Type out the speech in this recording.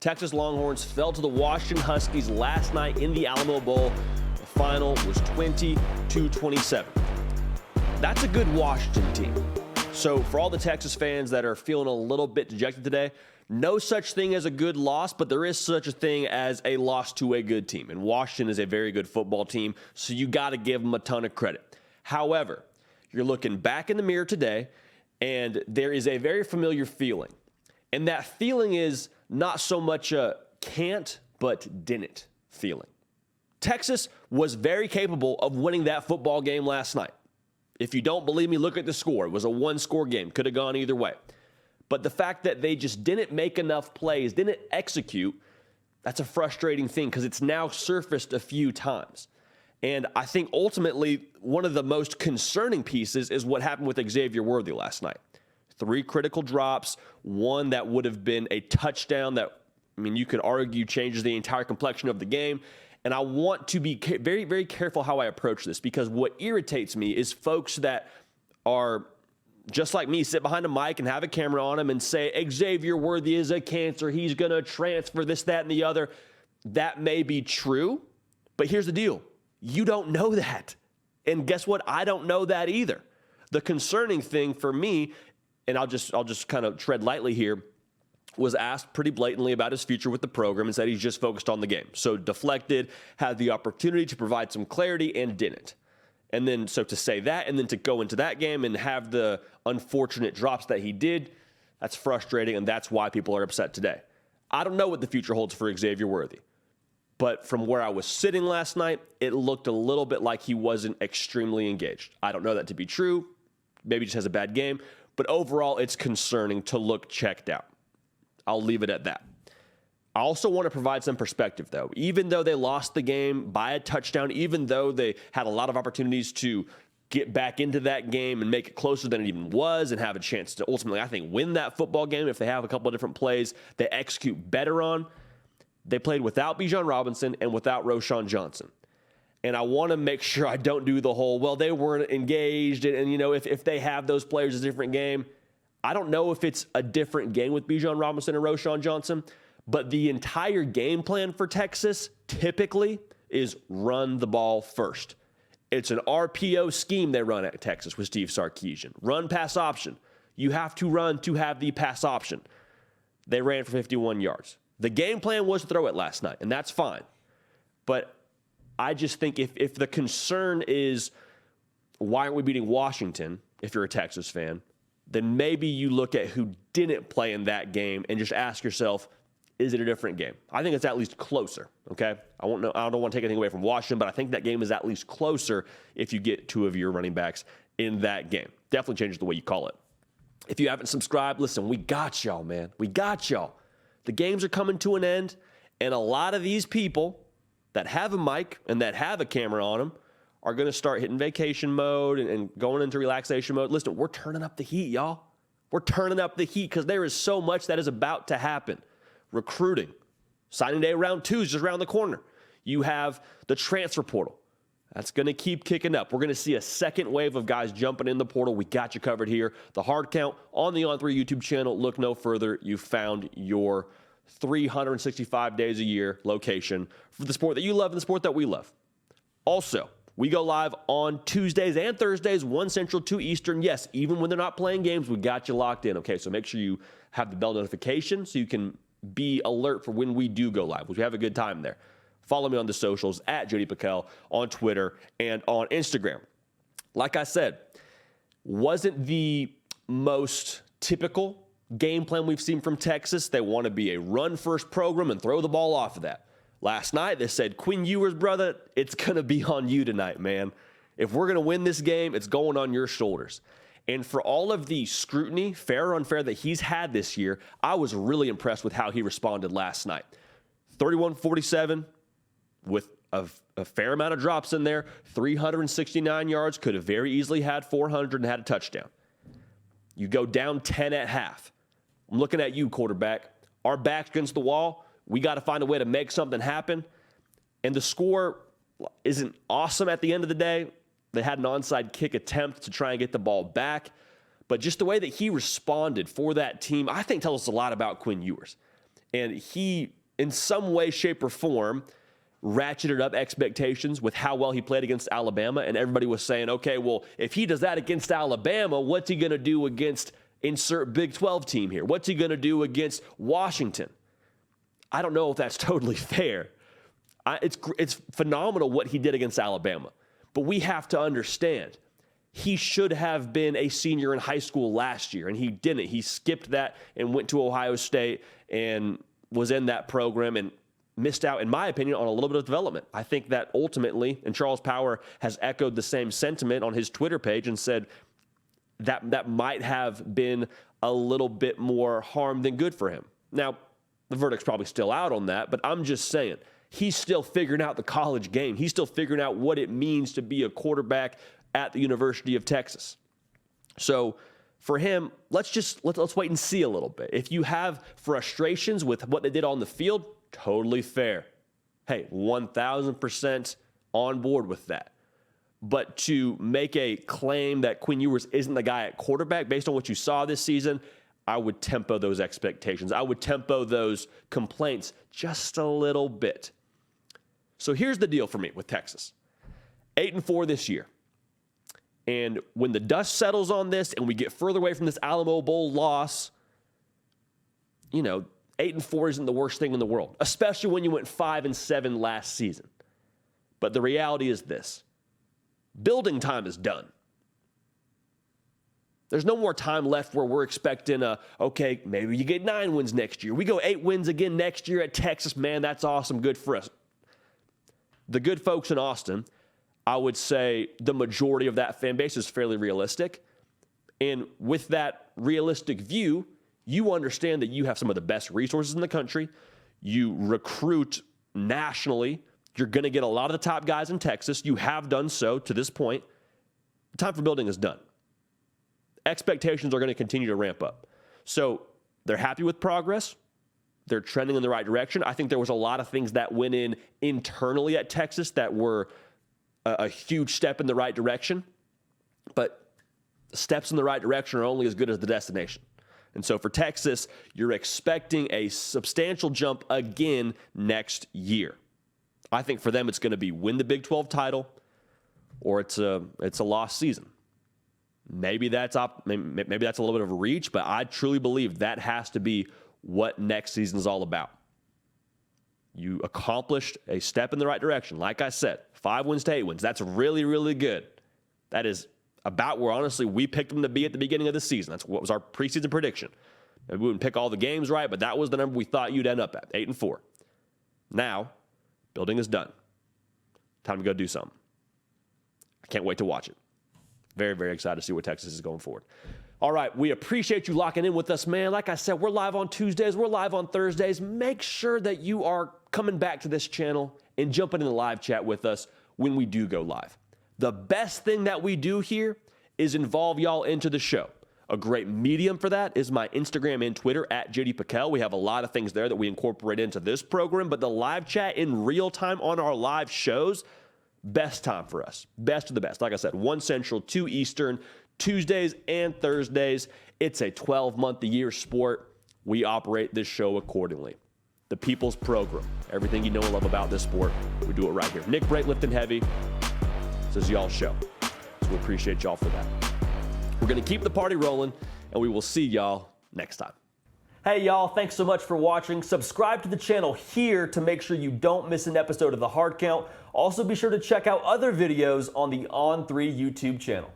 Texas Longhorns fell to the Washington Huskies last night in the Alamo Bowl. The final was 20-27. That's a good Washington team. So for all the Texas fans that are feeling a little bit dejected today, no such thing as a good loss, but there is such a thing as a loss to a good team. And Washington is a very good football team, so you got to give them a ton of credit. However, you're looking back in the mirror today, and there is a very familiar feeling. And that feeling is not so much a can't, but didn't feeling. Texas was very capable of winning that football game last night. If you don't believe me, look at the score. It was a one-score game. Could have gone either way. But the fact that they just didn't make enough plays, didn't execute, that's a frustrating thing because it's now surfaced a few times. And I think ultimately one of the most concerning pieces is what happened with Xavier Worthy last night. 3 critical drops, one that would have been a touchdown that, you could argue changes the entire complexion of the game. And I want to be very, very careful how I approach this because what irritates me is folks that are just like me, sit behind a mic and have a camera on him and say, Xavier Worthy is a cancer. He's going to transfer this, that, and the other. That may be true, but here's the deal. You don't know that. And guess what? I don't know that either. The concerning thing for me, and I'll just kind of tread lightly here, was asked pretty blatantly about his future with the program and said he's just focused on the game. So deflected, had the opportunity to provide some clarity and didn't. And then so to say that and then to go into that game and have the unfortunate drops that he did, that's frustrating, and that's why people are upset today. I don't know what the future holds for Xavier Worthy. But from where I was sitting last night, it looked a little bit like he wasn't extremely engaged. I don't know that to be true. Maybe he just has a bad game. But overall, it's concerning to look checked out. I'll leave it at that. I also want to provide some perspective, though. Even though they lost the game by a touchdown, even though they had a lot of opportunities to get back into that game and make it closer than it even was and have a chance to ultimately, I think, win that football game if they have a couple of different plays they execute better on, they played without Bijan Robinson and without Roschon Johnson. And I want to make sure I don't do the whole, well, they weren't engaged. And if they have those players, it's a different game. I don't know if it's a different game with Bijan Robinson and Roschon Johnson, but the entire game plan for Texas typically is run the ball first. It's an RPO scheme they run at Texas with Steve Sarkisian. Run, pass option. You have to run to have the pass option. They ran for 51 yards. The game plan was to throw it last night, and that's fine. But I just think if the concern is why aren't we beating Washington, if you're a Texas fan, then maybe you look at who didn't play in that game and just ask yourself, is it a different game? I think it's at least closer, okay? I don't want to take anything away from Washington, but I think that game is at least closer if you get 2 of your running backs in that game. Definitely changes the way you call it. If you haven't subscribed, listen, we got y'all, man. We got y'all. The games are coming to an end, and a lot of these people that have a mic and that have a camera on them are going to start hitting vacation mode and going into relaxation mode. Listen, we're turning up the heat, y'all. We're turning up the heat because there is so much that is about to happen. Recruiting. Signing day round 2 is just around the corner. You have the transfer portal. That's going to keep kicking up. We're going to see a second wave of guys jumping in the portal. We got you covered here. The hard count on the On3 YouTube channel. Look no further. You found your 365 days a year location for the sport that you love and the sport that we love. Also, we go live on Tuesdays and Thursdays, 1 Central, 2 Eastern. Yes, even when they're not playing games, we got you locked in. Okay, so make sure you have the bell notification so you can be alert for when we do go live, which we have a good time there. Follow me on the socials at Jody Pickell on Twitter and on Instagram. Like I said, wasn't the most typical game plan we've seen from Texas. They want to be a run-first program and throw the ball off of that. Last night, they said, Quinn Ewers, brother, it's going to be on you tonight, man. If we're going to win this game, it's going on your shoulders. And for all of the scrutiny, fair or unfair, that he's had this year, I was really impressed with how he responded last night. 31-47 with a fair amount of drops in there, 369 yards, could have very easily had 400 and had a touchdown. You go down 10 at half. I'm looking at you, quarterback. Our back's against the wall. We got to find a way to make something happen. And the score isn't awesome at the end of the day. They had an onside kick attempt to try and get the ball back. But just the way that he responded for that team, I think tells us a lot about Quinn Ewers. And he, in some way, shape, or form, ratcheted up expectations with how well he played against Alabama. And everybody was saying, okay, well, if he does that against Alabama, what's he going to do against insert Big 12 team here? What's he going to do against Washington? I don't know if that's totally fair. It's phenomenal what he did against Alabama. But we have to understand, he should have been a senior in high school last year, and he didn't. He skipped that and went to Ohio State and was in that program and missed out, in my opinion, on a little bit of development. I think that ultimately, and Charles Power has echoed the same sentiment on his Twitter page and said that might have been a little bit more harm than good for him. Now, the verdict's probably still out on that, but I'm just saying, he's still figuring out the college game. He's still figuring out what it means to be a quarterback at the University of Texas. So for him, let's wait and see a little bit. If you have frustrations with what they did on the field, totally fair. Hey, 1,000% on board with that. But to make a claim that Quinn Ewers isn't the guy at quarterback based on what you saw this season, I would tempo those expectations. I would tempo those complaints just a little bit. So here's the deal for me with Texas. 8-4 this year. And when the dust settles on this and we get further away from this Alamo Bowl loss, 8-4 isn't the worst thing in the world, especially when you went 5-7 last season. But the reality is this. Building time is done. There's no more time left where we're expecting okay, maybe you get 9 wins next year. We go 8 wins again next year at Texas. Man, that's awesome. Good for us. The good folks in Austin, I would say the majority of that fan base is fairly realistic. And with that realistic view, you understand that you have some of the best resources in the country. You recruit nationally. You're going to get a lot of the top guys in Texas. You have done so to this point. The time for building is done. Expectations are going to continue to ramp up. So they're happy with progress. They're trending in the right direction. I think there was a lot of things that went in internally at Texas that were a huge step in the right direction. But steps in the right direction are only as good as the destination. And so for Texas, you're expecting a substantial jump again next year. I think for them, it's going to be win the Big 12 title, or it's a lost season. Maybe that's a little bit of a reach, but I truly believe that has to be what next season is all about. You accomplished a step in the right direction. Like I said, 5 wins to 8 wins. That's really, really good. That is about where, honestly, we picked them to be at the beginning of the season. That's what was our preseason prediction. Maybe we wouldn't pick all the games right, but that was the number we thought you'd end up at, 8-4. Now, building is done. Time to go do something. I can't wait to watch it. Very, very excited to see what Texas is going forward. All right, we appreciate you locking in with us, man. Like I said, we're live on Tuesdays. We're live on Thursdays. Make sure that you are coming back to this channel and jumping in the live chat with us when we do go live. The best thing that we do here is involve y'all into the show. A great medium for that is my Instagram and Twitter at JD Piquel. We have a lot of things there that we incorporate into this program, but the live chat in real time on our live shows, best time for us. Best of the best. Like I said, 1 Central, 2 Eastern, Tuesdays and Thursdays. It's a 12-month-a-year sport. We operate this show accordingly. The people's program. Everything you know and love about this sport, we do it right here. Nick Brake lifting heavy. This is y'all's show. So we appreciate y'all for that. We're going to keep the party rolling, and we will see y'all next time. Hey, y'all. Thanks so much for watching. Subscribe to the channel here to make sure you don't miss an episode of The Hard Count. Also, be sure to check out other videos on the On3 YouTube channel.